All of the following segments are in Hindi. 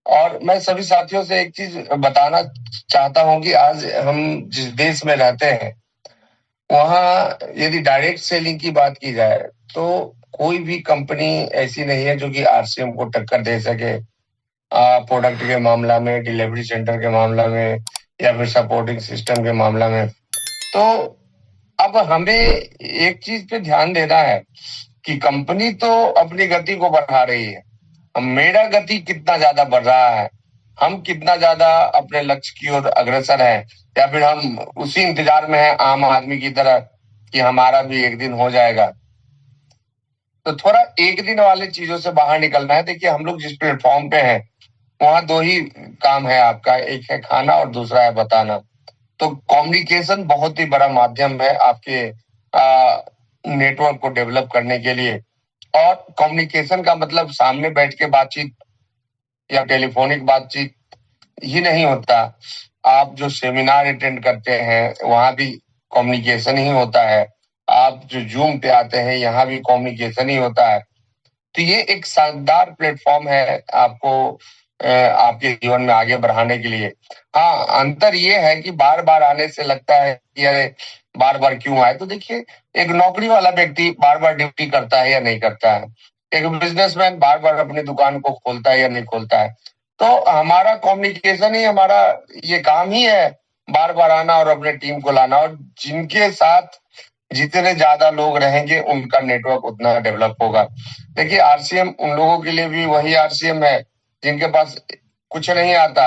और मैं सभी साथियों से एक चीज बताना चाहता हूं कि आज हम जिस देश में रहते हैं, वहाँ यदि डायरेक्ट सेलिंग की बात की जाए तो कोई भी कंपनी ऐसी नहीं है जो कि आरसीएम को टक्कर दे सके। प्रोडक्ट के मामला में, डिलीवरी सेंटर के मामला में, या फिर सपोर्टिंग सिस्टम के मामला में। तो अब हमें एक चीज पे ध्यान देना है कि कंपनी तो अपनी गति को बढ़ा रही है, अब मेरा गति कितना ज्यादा बढ़ रहा है, हम कितना ज्यादा अपने लक्ष्य की ओर अग्रसर है, या फिर हम उसी इंतजार में हैं आम आदमी की तरह कि हमारा भी एक दिन हो जाएगा। तो थोड़ा एक दिन वाले चीजों से बाहर निकलना है। देखिए, हम लोग जिस प्लेटफॉर्म पे हैं वहां दो ही काम है आपका, एक है खाना और दूसरा है बताना। तो कम्युनिकेशन बहुत ही बड़ा माध्यम है आपके नेटवर्क को डेवलप करने के लिए। और कम्युनिकेशन का मतलब सामने बैठ के बातचीत या टेलीफोनिक बातचीत ही नहीं होता। आप जो सेमिनार अटेंड करते हैं वहां भी कम्युनिकेशन ही होता है। आप जो जूम पे आते हैं यहाँ भी कम्युनिकेशन ही होता है। तो ये एक शानदार प्लेटफॉर्म है आपको आपके जीवन में आगे बढ़ाने के लिए। हाँ, अंतर ये है कि बार बार आने से लगता है कि अरे बार बार क्यों आए। तो देखिए, एक नौकरी वाला व्यक्ति बार बार ड्यूटी करता है या नहीं करता है, एक बिजनेसमैन बार बार अपनी दुकान को खोलता है या नहीं खोलता है। तो हमारा कम्युनिकेशन ही हमारा ये काम ही है, बार बार आना और अपने टीम को लाना। और जिनके साथ जितने ज्यादा लोग रहेंगे उनका नेटवर्क उतना डेवलप होगा। देखिए, आरसीएम उन लोगों के लिए भी वही आरसीएम है जिनके पास कुछ नहीं आता,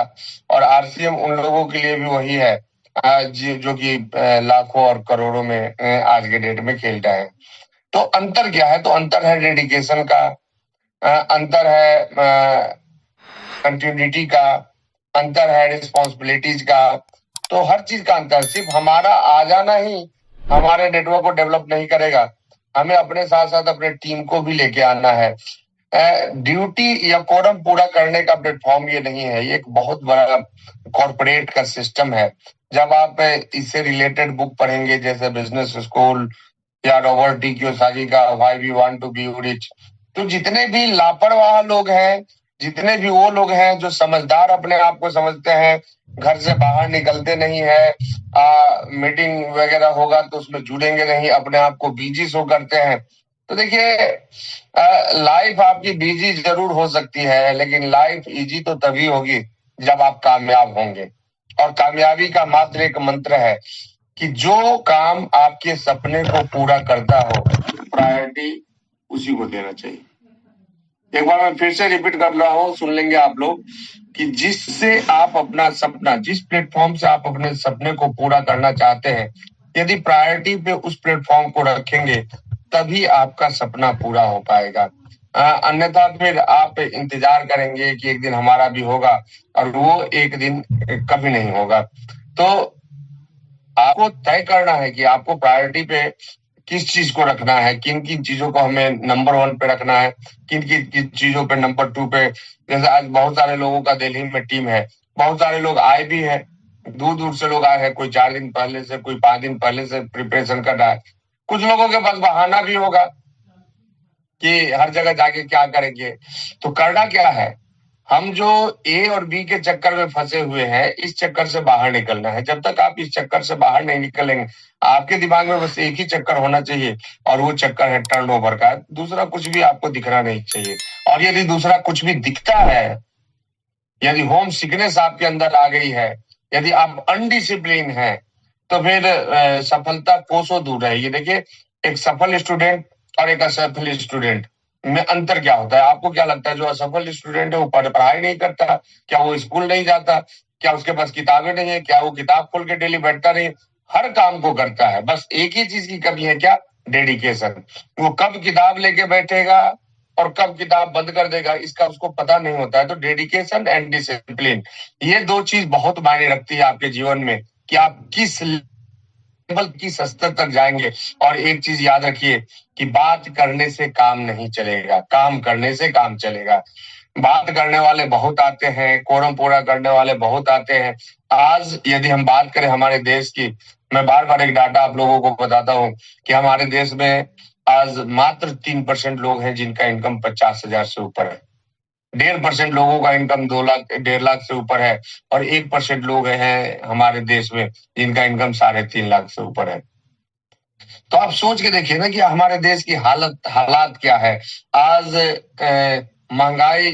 और आरसीएम उन लोगों के लिए भी वही है जो कि लाखों और करोड़ों में आज के डेट में खेल रहे हैं। तो अंतर क्या है? तो अंतर है डेडिकेशन का, अंतर है कंटिन्यूटी का, अंतर है रिस्पॉन्सिबिलिटीज का। तो हर चीज का अंतर, सिर्फ हमारा आ जाना ही हमारे नेटवर्क को डेवलप नहीं करेगा, हमें अपने साथ साथ अपने टीम को भी लेके आना है। ड्यूटी या कोडम पूरा करने का प्लेटफॉर्म ये नहीं है, ये एक बहुत बड़ा कॉर्पोरेट का सिस्टम है। जब आप इससे रिलेटेड बुक पढ़ेंगे जैसे बिजनेस स्कूल या रॉबर्ट टी कियोसाकी का why we want to be rich, तो जितने भी लापरवाह लोग हैं, जितने भी वो लोग हैं जो समझदार अपने आप को समझते हैं, घर से बाहर निकलते नहीं है, मीटिंग वगैरह होगा तो उसमें जुड़ेंगे नहीं, अपने आप को बिजी शो करते हैं। तो देखिए, लाइफ आपकी बिजी जरूर हो सकती है, लेकिन लाइफ इजी तो तभी होगी जब आप कामयाब होंगे। और कामयाबी का मात्र एक मंत्र है कि जो काम आपके सपने को पूरा करता हो, प्रायोरिटी उसी को देना चाहिए। एक बार मैं फिर से रिपीट कर रहा हूँ, सुन लेंगे आप लोग, कि जिससे आप अपना सपना, जिस प्लेटफॉर्म से आप अपने सपने को पूरा करना चाहते हैं, यदि प्रायोरिटी पे उस प्लेटफॉर्म को रखेंगे तभी आपका सपना पूरा हो पाएगा। अन्यथा फिर आप इंतजार करेंगे कि एक दिन हमारा भी होगा, और वो एक दिन कभी नहीं होगा। तो आपको तय करना है कि आपको प्रायोरिटी पे किस चीज को रखना है, किन किन चीजों को हमें नंबर 1 पे रखना है, किन किन चीजों पे नंबर 2 पे। जैसे आज बहुत सारे लोगों का दिल्ली में टीम है, बहुत सारे लोग आए भी हैं, दूर दूर से लोग आए हैं, कोई 4 दिन पहले से, कोई 5 दिन पहले से प्रिपरेशन कर रहा है। कुछ लोगों के पास बहाना भी होगा कि हर जगह जाके क्या करेंगे। तो करना क्या है, हम जो ए और बी के चक्कर में फंसे हुए हैं, इस चक्कर से बाहर निकलना है। जब तक आप इस चक्कर से बाहर नहीं निकलेंगे, आपके दिमाग में बस एक ही चक्कर होना चाहिए, और वो चक्कर है टर्नओवर का। दूसरा कुछ भी आपको दिखना नहीं चाहिए। और यदि दूसरा कुछ भी दिखता है, यदि होम सिकनेस आपके अंदर आ गई है, यदि आप अनडिसिप्लिन है, तो फिर सफलता कोसों दूर रहेगी। देखिए, एक सफल स्टूडेंट और एक असफल स्टूडेंट में अंतर क्या होता है? आपको क्या लगता है जो असफल स्टूडेंट है वो पढ़ाई नहीं करता? क्या वो स्कूल नहीं जाता? क्या उसके पास किताबें नहीं है? क्या वो किताब खोल के डेली बैठता नहीं? हर काम को करता है, बस एक ही चीज की कमी है, क्या? डेडिकेशन। वो कब किताब लेके बैठेगा और कब किताब बंद कर देगा, इसका उसको पता नहीं होता है। तो डेडिकेशन एंड डिसिप्लिन, ये दो चीज बहुत मायने रखती है आपके जीवन में, कि आप किस लेवल की स्तर तक जाएंगे। और एक चीज याद रखिए कि बात करने से काम नहीं चलेगा, काम करने से काम चलेगा। बात करने वाले बहुत आते हैं, कोरम पूरा करने वाले बहुत आते हैं। आज यदि हम बात करें हमारे देश की, मैं बार बार एक डाटा आप लोगों को बताता हूँ कि हमारे देश में आज मात्र 3% लोग हैं जिनका इनकम 50,000 से ऊपर है। 1.5% लोगों का इनकम 2 लाख 1.5 लाख से ऊपर है, और 1% लोग हैं हमारे देश में जिनका इनकम 3.5 लाख से ऊपर है। तो आप सोच के देखिए ना कि हमारे देश की हालात क्या है। आज महंगाई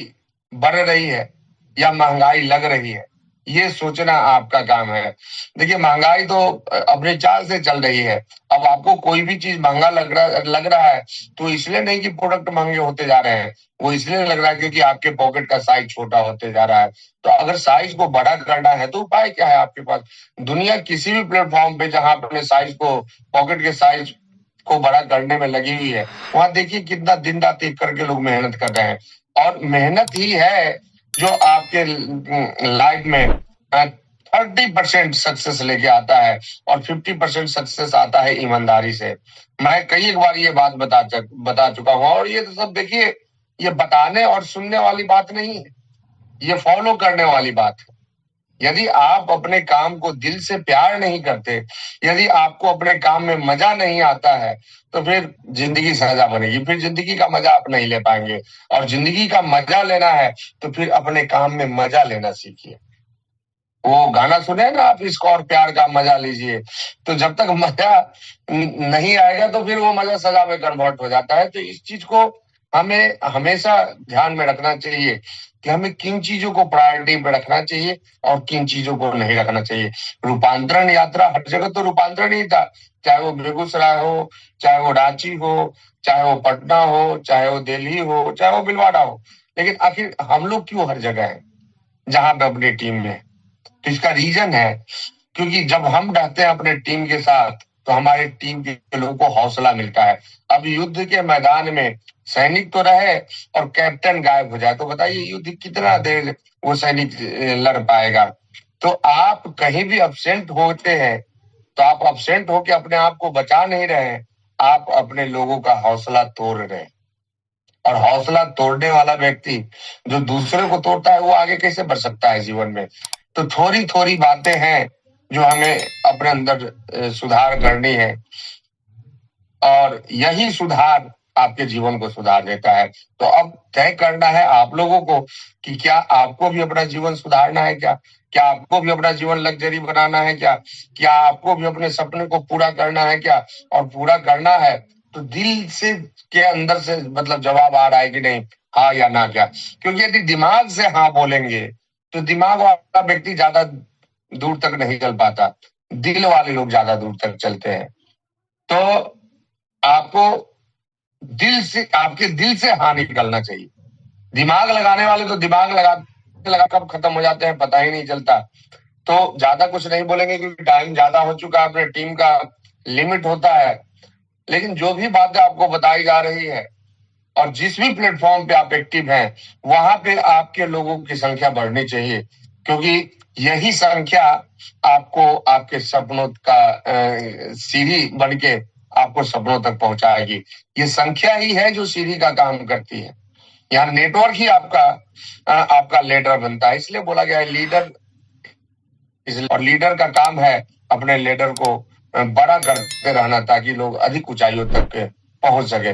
बढ़ रही है या महंगाई लग रही है, ये सोचना आपका काम है। देखिए, महंगाई तो अपने चाल से चल रही है। अब आपको कोई भी चीज महंगा लग रहा है तो इसलिए नहीं कि प्रोडक्ट महंगे होते जा रहे हैं, वो इसलिए लग रहा है क्योंकि आपके पॉकेट का साइज छोटा होते जा रहा है। तो अगर साइज को बड़ा करना है तो उपाय क्या है आपके पास? दुनिया किसी भी प्लेटफॉर्म पे जहां अपने साइज को, पॉकेट के साइज को बड़ा करने में लगी हुई है, वहां देखिए कितना दिन रात एक करके लोग मेहनत कर रहे हैं। और मेहनत ही है जो आपके लाइफ में 30% सक्सेस लेके आता है, और 50% सक्सेस आता है ईमानदारी से। मैं कई एक बार ये बात बता चुका हूँ, और ये तो सब देखिए, ये बताने और सुनने वाली बात नहीं है, ये फॉलो करने वाली बात है। यदि आप अपने काम को दिल से प्यार नहीं करते, यदि आपको अपने काम में मजा नहीं आता है, तो फिर जिंदगी सजा बनेगी, फिर जिंदगी का मजा आप नहीं ले पाएंगे। और जिंदगी का मजा लेना है तो फिर अपने काम में मजा लेना सीखिए। वो गाना सुने ना आप, इसको और प्यार का मजा लीजिए। तो जब तक मजा नहीं आएगा तो फिर वो मजा सजा में कन्वर्ट हो जाता है। तो इस चीज को हमें हमेशा ध्यान में रखना चाहिए कि हमें किन चीजों को प्रायोरिटी पे रखना चाहिए और किन चीजों को नहीं रखना चाहिए। रूपांतरण यात्रा, हर जगह तो रूपांतरण ही था, चाहे वो बेगूसराय हो, चाहे वो रांची हो, चाहे वो पटना हो, चाहे वो दिल्ली हो, चाहे वो भिलवाड़ा हो। लेकिन आखिर हम लोग क्यों हर जगह है जहां पे अपनी टीम में? तो इसका रीजन है क्योंकि जब हम रहते हैं अपने टीम के साथ तो हमारे टीम के लोगों को हौसला मिलता है। अब युद्ध के मैदान में सैनिक तो रहे और कैप्टन गायब हो जाए, तो बताइए युद्ध कितना देर वो सैनिक लड़ पाएगा? तो आप कहीं भी अब्सेंट होते हैं तो आप अब्सेंट होके अपने आप को बचा नहीं रहे, आप अपने लोगों का हौसला तोड़ रहे हैं। और हौसला तोड़ने वाला व्यक्ति जो दूसरे को तोड़ता है वो आगे कैसे बढ़ सकता है जीवन में? तो थोड़ी थोड़ी बातें हैं जो हमें अपने अंदर सुधार करनी है, और यही सुधार आपके जीवन को सुधार देता है। तो अब तय करना है आप लोगों को कि क्या आपको भी अपना जीवन सुधारना है, क्या आपको भी अपना जीवन लग्जरी बनाना है, क्या आपको भी अपने सपने को पूरा करना है क्या? और पूरा करना है तो दिल से के अंदर से मतलब जवाब आ रहा है कि नहीं, हाँ या ना क्या? क्योंकि यदि दिमाग से हाँ बोलेंगे तो दिमाग वाला व्यक्ति ज्यादा दूर तक नहीं चल पाता, दिल वाले लोग ज्यादा दूर तक चलते हैं। तो आपको आपके दिल से हाँ निकलना चाहिए। दिमाग लगाने वाले तो दिमाग लगा कब खत्म हो जाते हैं पता ही नहीं चलता। तो ज्यादा कुछ नहीं बोलेंगे क्योंकि टाइम ज्यादा हो चुका है, अपने टीम का लिमिट होता है। लेकिन जो भी बातें आपको बताई जा रही है और जिस भी प्लेटफॉर्म पे आप एक्टिव हैं, वहां पे आपके लोगों की संख्या बढ़नी चाहिए, क्योंकि यही संख्या आपको आपके सपनों का सीढ़ी बन के आपको सपनों तक पहुंचाएगी। ये संख्या ही है जो सीढ़ी का काम करती है। यहाँ नेटवर्क ही आपका लीडर बनता है। इसलिए बोला गया है लीडर, और लीडर का काम है अपने लीडर को बड़ा करते रहना ताकि लोग अधिक ऊंचाइयों तक पहुंच सके।